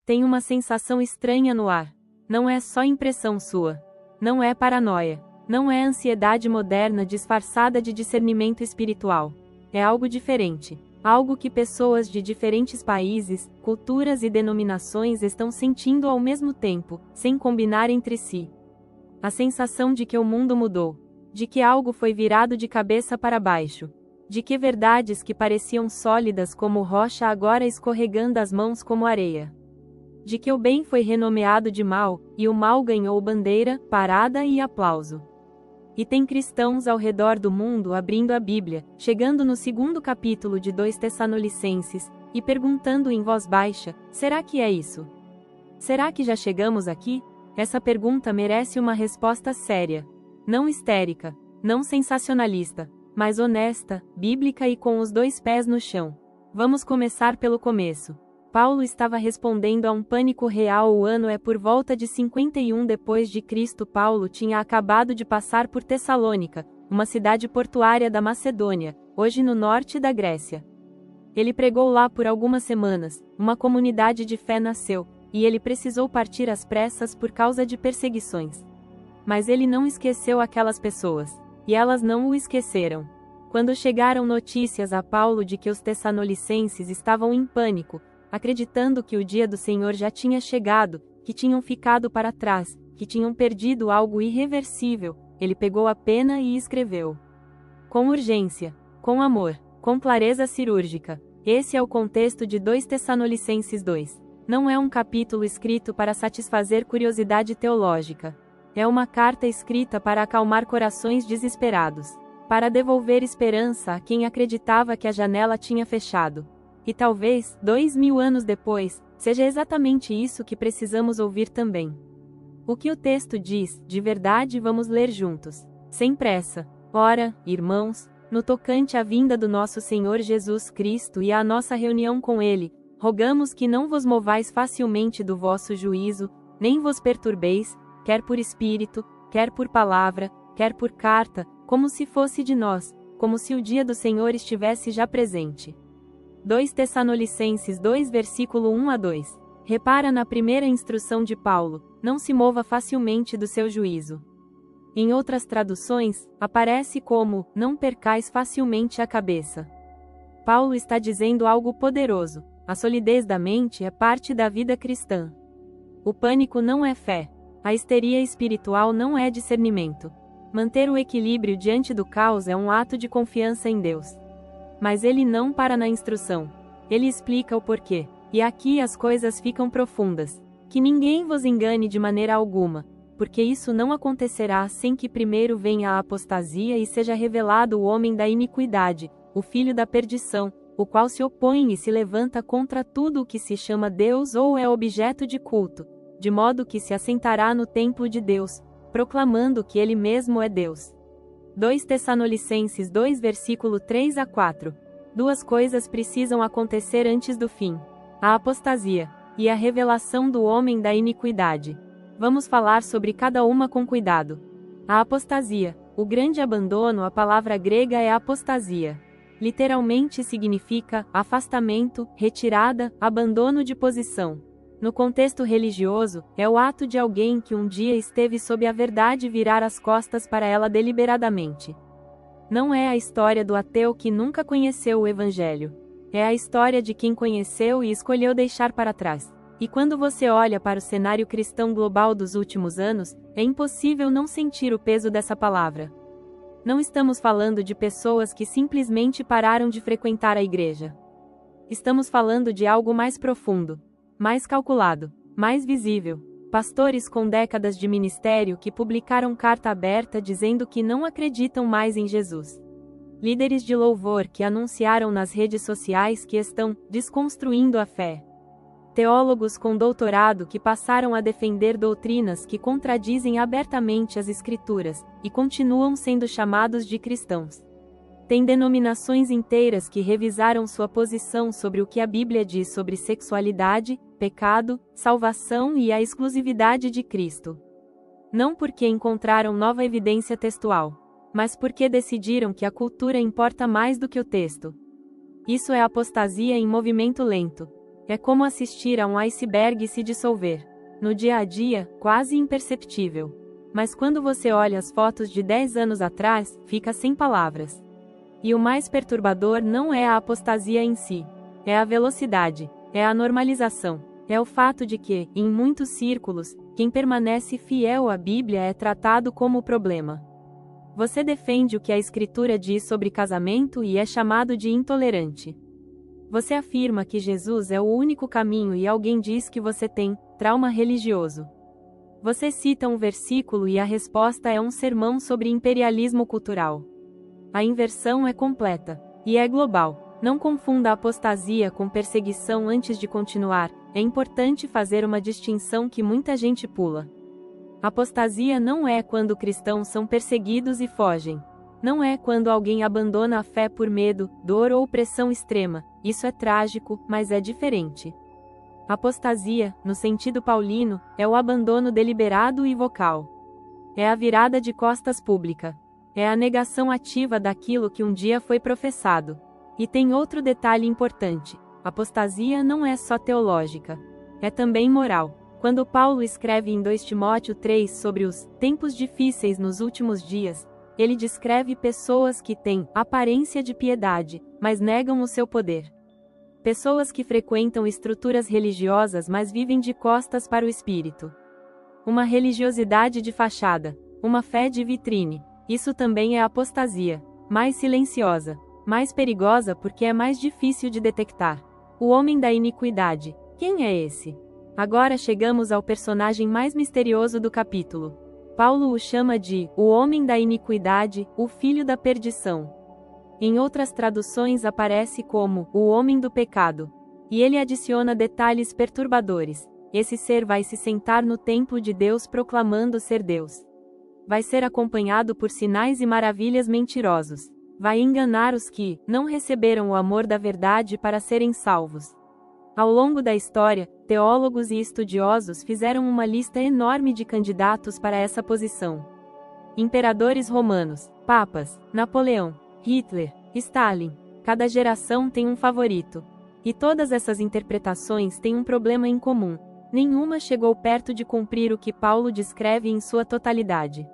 Tem uma sensação estranha no ar. Não é só impressão sua. Não é paranoia. Não é ansiedade moderna disfarçada de discernimento espiritual. É algo diferente. Algo que pessoas de diferentes países, culturas e denominações estão sentindo ao mesmo tempo, sem combinar entre si. A sensação de que o mundo mudou. De que algo foi virado de cabeça para baixo. De que verdades que pareciam sólidas como rocha agora escorregando das mãos como areia. De que o bem foi renomeado de mal, e o mal ganhou bandeira, parada e aplauso. E tem cristãos ao redor do mundo abrindo a Bíblia, chegando no 2º capítulo de 2 Tessalonicenses, e perguntando em voz baixa: será que é isso? Será que já chegamos aqui? Essa pergunta merece uma resposta séria. Não histérica, não sensacionalista, mas honesta, bíblica e com os 2 pés no chão. Vamos começar pelo começo. Paulo estava respondendo a um pânico real. O ano é por volta de 51 depois de Cristo. Paulo tinha acabado de passar por Tessalônica, uma cidade portuária da Macedônia, hoje no norte da Grécia. Ele pregou lá por algumas semanas, uma comunidade de fé nasceu, e ele precisou partir às pressas por causa de perseguições. Mas ele não esqueceu aquelas pessoas, e elas não o esqueceram. Quando chegaram notícias a Paulo de que os tessalonicenses estavam em pânico, acreditando que o dia do Senhor já tinha chegado, que tinham ficado para trás, que tinham perdido algo irreversível, ele pegou a pena e escreveu. Com urgência, com amor, com clareza cirúrgica. Esse é o contexto de 2 Tessalonicenses 2. Não é um capítulo escrito para satisfazer curiosidade teológica. É uma carta escrita para acalmar corações desesperados, para devolver esperança a quem acreditava que a janela tinha fechado. E talvez, 2000 anos depois, seja exatamente isso que precisamos ouvir também. O que o texto diz, de verdade, vamos ler juntos. Sem pressa. Ora, irmãos, no tocante à vinda do nosso Senhor Jesus Cristo e à nossa reunião com Ele, rogamos que não vos movais facilmente do vosso juízo, nem vos perturbeis, quer por espírito, quer por palavra, quer por carta, como se fosse de nós, como se o dia do Senhor estivesse já presente. 2 Tessalonicenses 2 versículo 1 a 2. Repara na primeira instrução de Paulo: não se mova facilmente do seu juízo. Em outras traduções, aparece como: não percais facilmente a cabeça. Paulo está dizendo algo poderoso: a solidez da mente é parte da vida cristã. O pânico não é fé. A histeria espiritual não é discernimento. Manter o equilíbrio diante do caos é um ato de confiança em Deus. Mas ele não para na instrução. Ele explica o porquê. E aqui as coisas ficam profundas. Que ninguém vos engane de maneira alguma, porque isso não acontecerá sem que primeiro venha a apostasia e seja revelado o homem da iniquidade, o filho da perdição, o qual se opõe e se levanta contra tudo o que se chama Deus ou é objeto de culto, de modo que se assentará no templo de Deus, proclamando que ele mesmo é Deus. 2 Tessalonicenses 2 versículo 3 a 4. 2 coisas precisam acontecer antes do fim: a apostasia e a revelação do homem da iniquidade. Vamos falar sobre cada uma com cuidado. A apostasia, o grande abandono. A palavra grega é apostasia. Literalmente significa afastamento, retirada, abandono de posição. No contexto religioso, é o ato de alguém que um dia esteve sob a verdade virar as costas para ela deliberadamente. Não é a história do ateu que nunca conheceu o Evangelho. É a história de quem conheceu e escolheu deixar para trás. E quando você olha para o cenário cristão global dos últimos anos, é impossível não sentir o peso dessa palavra. Não estamos falando de pessoas que simplesmente pararam de frequentar a igreja. Estamos falando de algo mais profundo, mais calculado, mais visível. Pastores com décadas de ministério que publicaram carta aberta dizendo que não acreditam mais em Jesus. Líderes de louvor que anunciaram nas redes sociais que estão desconstruindo a fé. Teólogos com doutorado que passaram a defender doutrinas que contradizem abertamente as Escrituras, e continuam sendo chamados de cristãos. Tem denominações inteiras que revisaram sua posição sobre o que a Bíblia diz sobre sexualidade, pecado, salvação e a exclusividade de Cristo. Não porque encontraram nova evidência textual, mas porque decidiram que a cultura importa mais do que o texto. Isso é apostasia em movimento lento. É como assistir a um iceberg se dissolver. No dia a dia, quase imperceptível. Mas quando você olha as fotos de 10 anos atrás, fica sem palavras. E o mais perturbador não é a apostasia em si. É a velocidade, é a normalização, é o fato de que, em muitos círculos, quem permanece fiel à Bíblia é tratado como o problema. Você defende o que a Escritura diz sobre casamento e é chamado de intolerante. Você afirma que Jesus é o único caminho e alguém diz que você tem trauma religioso. Você cita um versículo e a resposta é um sermão sobre imperialismo cultural. A inversão é completa. E é global. Não confunda apostasia com perseguição antes de continuar. É importante fazer uma distinção que muita gente pula. Apostasia não é quando cristãos são perseguidos e fogem. Não é quando alguém abandona a fé por medo, dor ou pressão extrema. Isso é trágico, mas é diferente. Apostasia, no sentido paulino, é o abandono deliberado e vocal. É a virada de costas pública. É a negação ativa daquilo que um dia foi professado. E tem outro detalhe importante: apostasia não é só teológica. É também moral. Quando Paulo escreve em 2 Timóteo 3 sobre os tempos difíceis nos últimos dias, ele descreve pessoas que têm aparência de piedade, mas negam o seu poder. Pessoas que frequentam estruturas religiosas mas vivem de costas para o espírito. Uma religiosidade de fachada, uma fé de vitrine. Isso também é apostasia, mais silenciosa, mais perigosa porque é mais difícil de detectar. O homem da iniquidade. Quem é esse? Agora chegamos ao personagem mais misterioso do capítulo. Paulo o chama de o homem da iniquidade, o filho da perdição. Em outras traduções aparece como o homem do pecado. E ele adiciona detalhes perturbadores. Esse ser vai se sentar no templo de Deus proclamando ser Deus. Vai ser acompanhado por sinais e maravilhas mentirosos. Vai enganar os que não receberam o amor da verdade para serem salvos. Ao longo da história, teólogos e estudiosos fizeram uma lista enorme de candidatos para essa posição. Imperadores romanos, papas, Napoleão, Hitler, Stalin. Cada geração tem um favorito. E todas essas interpretações têm um problema em comum. Nenhuma chegou perto de cumprir o que Paulo descreve em sua totalidade.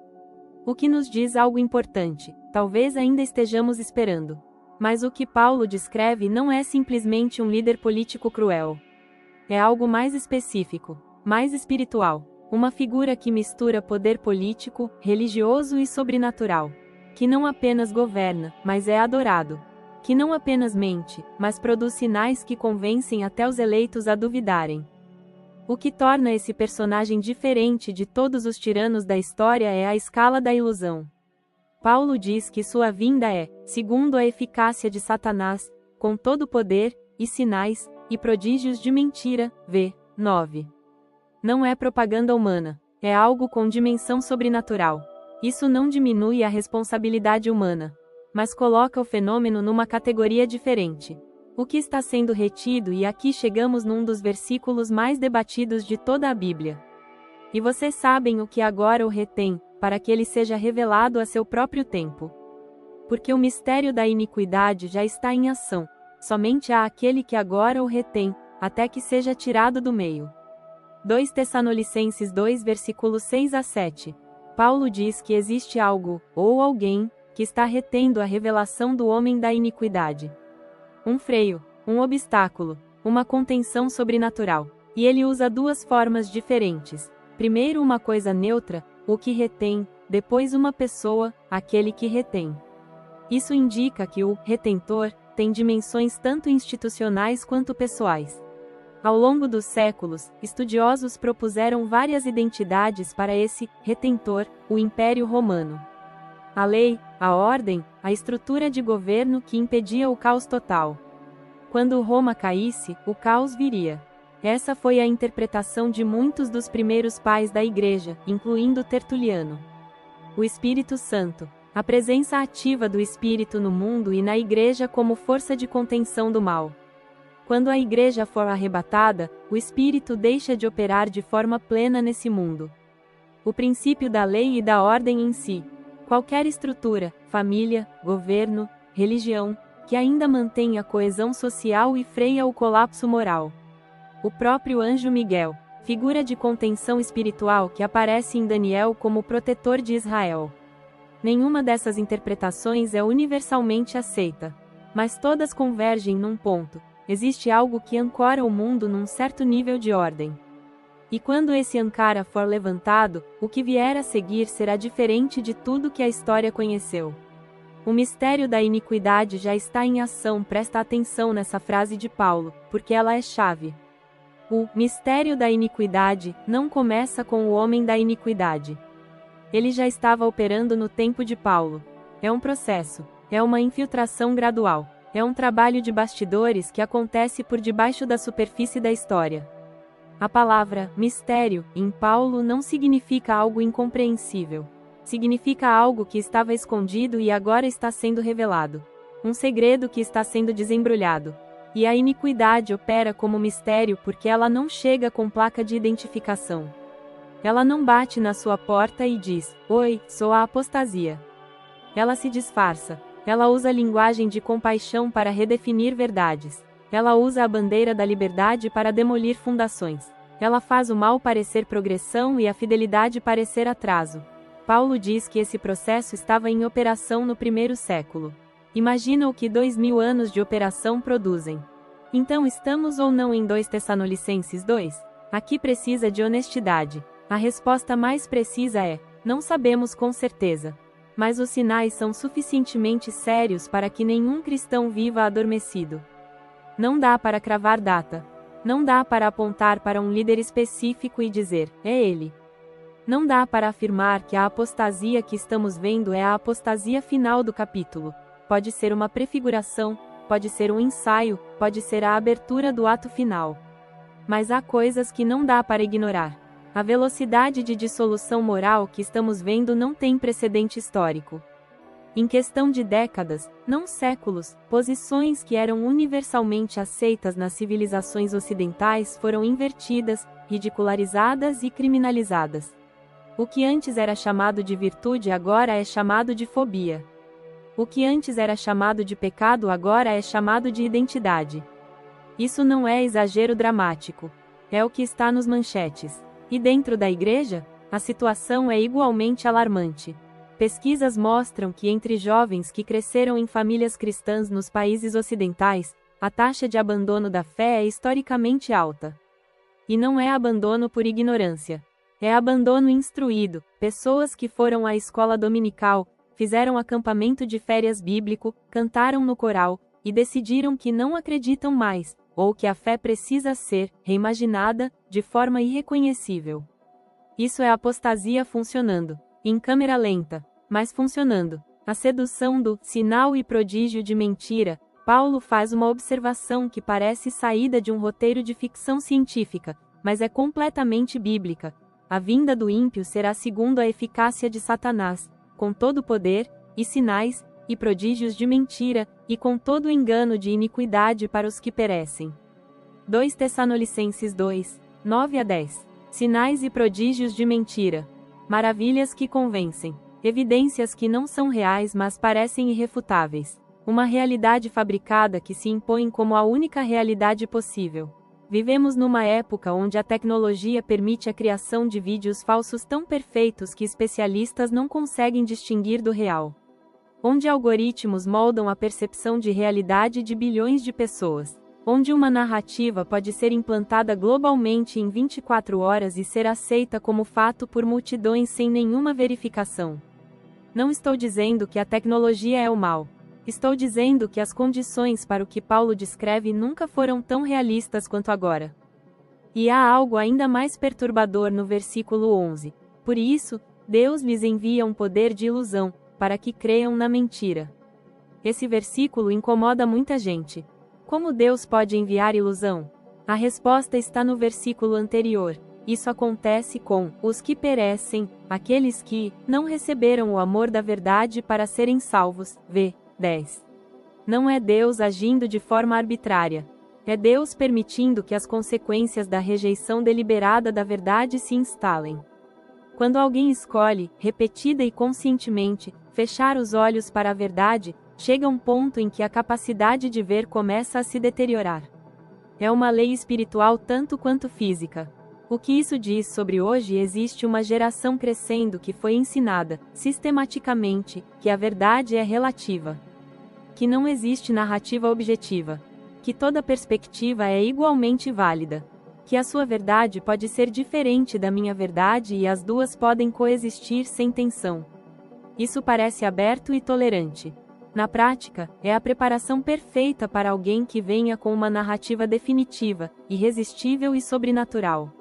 O que nos diz algo importante, talvez ainda estejamos esperando. Mas o que Paulo descreve não é simplesmente um líder político cruel. É algo mais específico, mais espiritual. Uma figura que mistura poder político, religioso e sobrenatural. Que não apenas governa, mas é adorado. Que não apenas mente, mas produz sinais que convencem até os eleitos a duvidarem. O que torna esse personagem diferente de todos os tiranos da história é a escala da ilusão. Paulo diz que sua vinda é, segundo a eficácia de Satanás, com todo poder, e sinais, e prodígios de mentira, v. 9. Não é propaganda humana, é algo com dimensão sobrenatural. Isso não diminui a responsabilidade humana, mas coloca o fenômeno numa categoria diferente. O que está sendo retido, e aqui chegamos num dos versículos mais debatidos de toda a Bíblia. E vocês sabem o que agora o retém, para que ele seja revelado a seu próprio tempo. Porque o mistério da iniquidade já está em ação, somente há aquele que agora o retém, até que seja tirado do meio. 2 Tessalonicenses 2 versículos 6 a 7. Paulo diz que existe algo, ou alguém, que está retendo a revelação do homem da iniquidade. Um freio, um obstáculo, uma contenção sobrenatural. E ele usa duas formas diferentes. Primeiro uma coisa neutra, o que retém, depois uma pessoa, aquele que retém. Isso indica que o retentor tem dimensões tanto institucionais quanto pessoais. Ao longo dos séculos, estudiosos propuseram várias identidades para esse retentor, o Império Romano. A lei, a ordem, a estrutura de governo que impedia o caos total. Quando Roma caísse, o caos viria. Essa foi a interpretação de muitos dos primeiros pais da Igreja, incluindo Tertuliano. O Espírito Santo, a presença ativa do Espírito no mundo e na Igreja como força de contenção do mal. Quando a Igreja for arrebatada, o Espírito deixa de operar de forma plena nesse mundo. O princípio da lei e da ordem em si. Qualquer estrutura, família, governo, religião, que ainda mantém a coesão social e freia o colapso moral. O próprio anjo Miguel, figura de contenção espiritual que aparece em Daniel como protetor de Israel. Nenhuma dessas interpretações é universalmente aceita. Mas todas convergem num ponto: existe algo que ancora o mundo num certo nível de ordem. E quando esse ankara for levantado, o que vier a seguir será diferente de tudo que a história conheceu. O mistério da iniquidade já está em ação. Presta atenção nessa frase de Paulo, porque ela é chave. O mistério da iniquidade não começa com o homem da iniquidade. Ele já estava operando no tempo de Paulo. É um processo, é uma infiltração gradual, é um trabalho de bastidores que acontece por debaixo da superfície da história. A palavra mistério em Paulo não significa algo incompreensível. Significa algo que estava escondido e agora está sendo revelado. Um segredo que está sendo desembrulhado. E a iniquidade opera como mistério porque ela não chega com placa de identificação. Ela não bate na sua porta e diz: "Oi, sou a apostasia." Ela se disfarça. Ela usa a linguagem de compaixão para redefinir verdades. Ela usa a bandeira da liberdade para demolir fundações. Ela faz o mal parecer progressão e a fidelidade parecer atraso. Paulo diz que esse processo estava em operação no primeiro século. Imagina o que 2000 anos de operação produzem. Então estamos ou não em 2 Tessalonicenses 2? Aqui precisa de honestidade. A resposta mais precisa é: não sabemos com certeza. Mas os sinais são suficientemente sérios para que nenhum cristão viva adormecido. Não dá para cravar data. Não dá para apontar para um líder específico e dizer: é ele. Não dá para afirmar que a apostasia que estamos vendo é a apostasia final do capítulo. Pode ser uma prefiguração, pode ser um ensaio, pode ser a abertura do ato final. Mas há coisas que não dá para ignorar. A velocidade de dissolução moral que estamos vendo não tem precedente histórico. Em questão de décadas, não séculos, posições que eram universalmente aceitas nas civilizações ocidentais foram invertidas, ridicularizadas e criminalizadas. O que antes era chamado de virtude agora é chamado de fobia. O que antes era chamado de pecado agora é chamado de identidade. Isso não é exagero dramático. É o que está nos manchetes. E dentro da igreja, a situação é igualmente alarmante. Pesquisas mostram que entre jovens que cresceram em famílias cristãs nos países ocidentais, a taxa de abandono da fé é historicamente alta. E não é abandono por ignorância. É abandono instruído. Pessoas que foram à escola dominical, fizeram acampamento de férias bíblico, cantaram no coral, e decidiram que não acreditam mais, ou que a fé precisa ser reimaginada, de forma irreconhecível. Isso é apostasia funcionando. Em câmera lenta, mas funcionando. A sedução do sinal e prodígio de mentira. Paulo faz uma observação que parece saída de um roteiro de ficção científica, mas é completamente bíblica. A vinda do ímpio será segundo a eficácia de Satanás, com todo o poder, e sinais, e prodígios de mentira, e com todo o engano de iniquidade para os que perecem. 2 Tessalonicenses 2, 9-10. Sinais e prodígios de mentira. Maravilhas que convencem. Evidências que não são reais mas parecem irrefutáveis. Uma realidade fabricada que se impõe como a única realidade possível. Vivemos numa época onde a tecnologia permite a criação de vídeos falsos tão perfeitos que especialistas não conseguem distinguir do real. Onde algoritmos moldam a percepção de realidade de bilhões de pessoas. Onde uma narrativa pode ser implantada globalmente em 24 horas e ser aceita como fato por multidões sem nenhuma verificação. Não estou dizendo que a tecnologia é o mal. Estou dizendo que as condições para o que Paulo descreve nunca foram tão realistas quanto agora. E há algo ainda mais perturbador no versículo 11. Por isso, Deus lhes envia um poder de ilusão, para que creiam na mentira. Esse versículo incomoda muita gente. Como Deus pode enviar ilusão? A resposta está no versículo anterior. Isso acontece com os que perecem, aqueles que não receberam o amor da verdade para serem salvos. V. 10. Não é Deus agindo de forma arbitrária. É Deus permitindo que as consequências da rejeição deliberada da verdade se instalem. Quando alguém escolhe, repetida e conscientemente, fechar os olhos para a verdade, chega um ponto em que a capacidade de ver começa a se deteriorar. É uma lei espiritual tanto quanto física. O que isso diz sobre hoje? Existe uma geração crescendo que foi ensinada, sistematicamente, que a verdade é relativa. Que não existe narrativa objetiva. Que toda perspectiva é igualmente válida. Que a sua verdade pode ser diferente da minha verdade e as duas podem coexistir sem tensão. Isso parece aberto e tolerante. Na prática, é a preparação perfeita para alguém que venha com uma narrativa definitiva, irresistível e sobrenatural.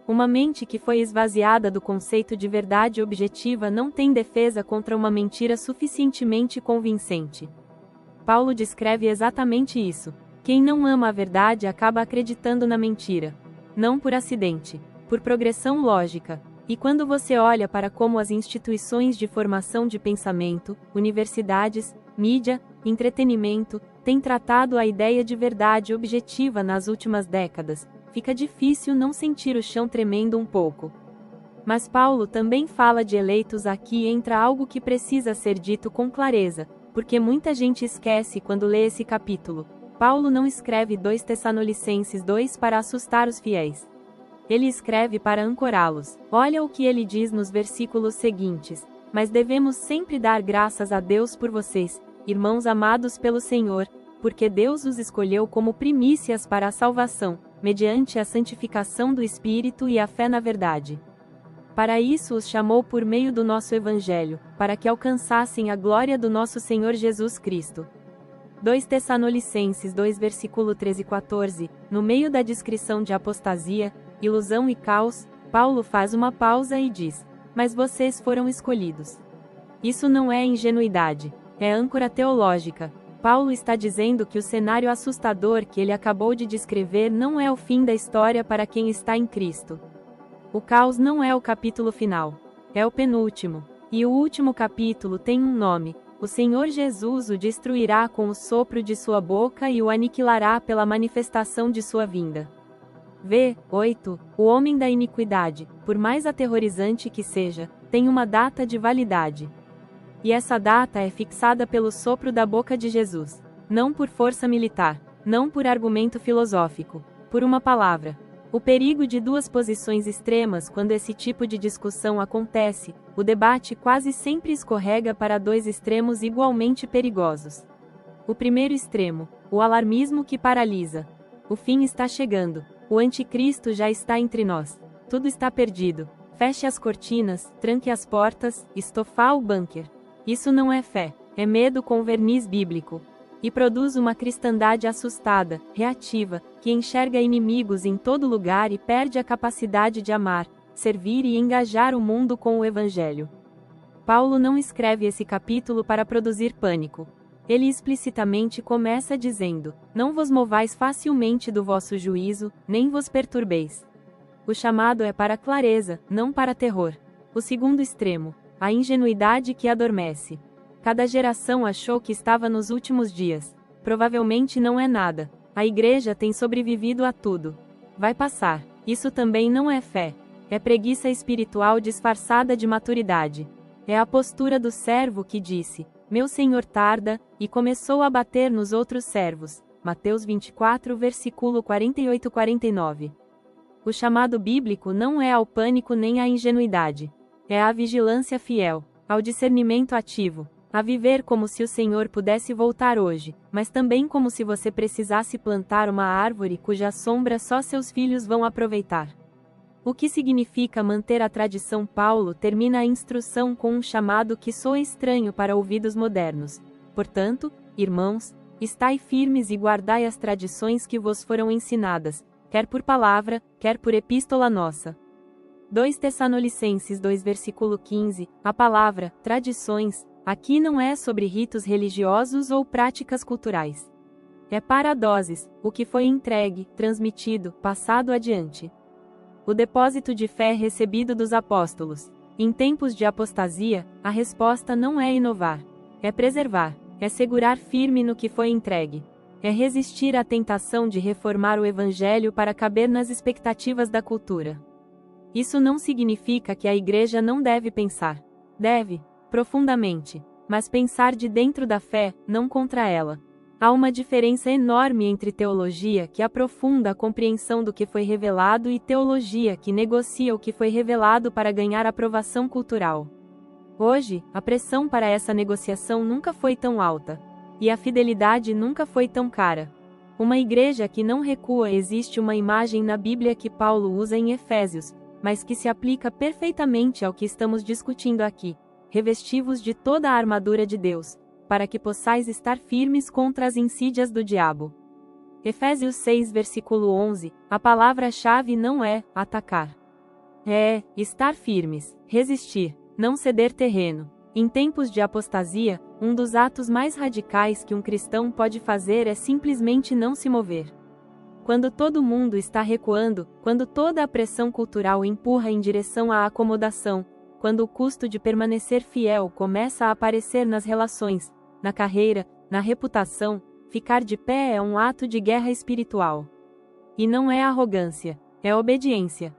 Uma mente que foi esvaziada do conceito de verdade objetiva não tem defesa contra uma mentira suficientemente convincente. Paulo descreve exatamente isso. Quem não ama a verdade acaba acreditando na mentira. Não por acidente, por progressão lógica. E quando você olha para como as instituições de formação de pensamento, universidades, mídia, entretenimento, têm tratado a ideia de verdade objetiva nas últimas décadas, fica difícil não sentir o chão tremendo um pouco. Mas Paulo também fala de eleitos. Aqui entra algo que precisa ser dito com clareza, porque muita gente esquece quando lê esse capítulo. Paulo não escreve 2 Tessalonicenses 2 para assustar os fiéis. Ele escreve para ancorá-los. Olha o que ele diz nos versículos seguintes: mas devemos sempre dar graças a Deus por vocês, irmãos amados pelo Senhor, porque Deus os escolheu como primícias para a salvação, mediante a santificação do Espírito e a fé na verdade. Para isso os chamou por meio do nosso Evangelho, para que alcançassem a glória do nosso Senhor Jesus Cristo. 2 Tessalonicenses 2 versículo 13 e 14, no meio da descrição de apostasia, ilusão e caos, Paulo faz uma pausa e diz: mas vocês foram escolhidos. Isso não é ingenuidade, é âncora teológica. Paulo está dizendo que o cenário assustador que ele acabou de descrever não é o fim da história para quem está em Cristo. O caos não é o capítulo final, é o penúltimo. E o último capítulo tem um nome: o Senhor Jesus o destruirá com o sopro de sua boca e o aniquilará pela manifestação de sua vinda. V. 8. O homem da iniquidade, por mais aterrorizante que seja, tem uma data de validade. E essa data é fixada pelo sopro da boca de Jesus. Não por força militar, não por argumento filosófico, por uma palavra. O perigo de duas posições extremas. Quando esse tipo de discussão acontece, o debate quase sempre escorrega para 2 extremos igualmente perigosos. O primeiro extremo, o alarmismo que paralisa. O fim está chegando. O anticristo já está entre nós. Tudo está perdido. Feche as cortinas, tranque as portas, estofar o bunker. Isso não é fé, é medo com verniz bíblico. E produz uma cristandade assustada, reativa, que enxerga inimigos em todo lugar e perde a capacidade de amar, servir e engajar o mundo com o Evangelho. Paulo não escreve esse capítulo para produzir pânico. Ele explicitamente começa dizendo: não vos movais facilmente do vosso juízo, nem vos perturbeis. O chamado é para clareza, não para terror. O segundo extremo, a ingenuidade que adormece. Cada geração achou que estava nos últimos dias. Provavelmente não é nada. A igreja tem sobrevivido a tudo. Vai passar. Isso também não é fé. É preguiça espiritual disfarçada de maturidade. É a postura do servo que disse: meu senhor tarda, e começou a bater nos outros servos. Mateus 24, versículo 48-49. O chamado bíblico não é ao pânico nem à ingenuidade. É à vigilância fiel, ao discernimento ativo. A viver como se o Senhor pudesse voltar hoje, mas também como se você precisasse plantar uma árvore cuja sombra só seus filhos vão aproveitar. O que significa manter a tradição? Paulo termina a instrução com um chamado que soa estranho para ouvidos modernos. Portanto, irmãos, estai firmes e guardai as tradições que vos foram ensinadas, quer por palavra, quer por epístola nossa. 2 Tessalonicenses 2 versículo 15, a palavra, tradições, aqui não é sobre ritos religiosos ou práticas culturais. É para doses, o que foi entregue, transmitido, passado adiante. O depósito de fé recebido dos apóstolos. Em tempos de apostasia, a resposta não é inovar. É preservar. É segurar firme no que foi entregue. É resistir à tentação de reformar o Evangelho para caber nas expectativas da cultura. Isso não significa que a igreja não deve pensar. Deve, profundamente. Mas pensar de dentro da fé, não contra ela. Há uma diferença enorme entre teologia que aprofunda a compreensão do que foi revelado e teologia que negocia o que foi revelado para ganhar aprovação cultural. Hoje, a pressão para essa negociação nunca foi tão alta. E a fidelidade nunca foi tão cara. Uma igreja que não recua. Existe uma imagem na Bíblia que Paulo usa em Efésios, mas que se aplica perfeitamente ao que estamos discutindo aqui. Revesti-vos de toda a armadura de Deus, para que possais estar firmes contra as insídias do diabo. Efésios 6 versículo 11, a palavra-chave não é atacar. É estar firmes, resistir, não ceder terreno. Em tempos de apostasia, um dos atos mais radicais que um cristão pode fazer é simplesmente não se mover. Quando todo mundo está recuando, quando toda a pressão cultural empurra em direção à acomodação, quando o custo de permanecer fiel começa a aparecer nas relações, na carreira, na reputação, ficar de pé é um ato de guerra espiritual. E não é arrogância, é obediência.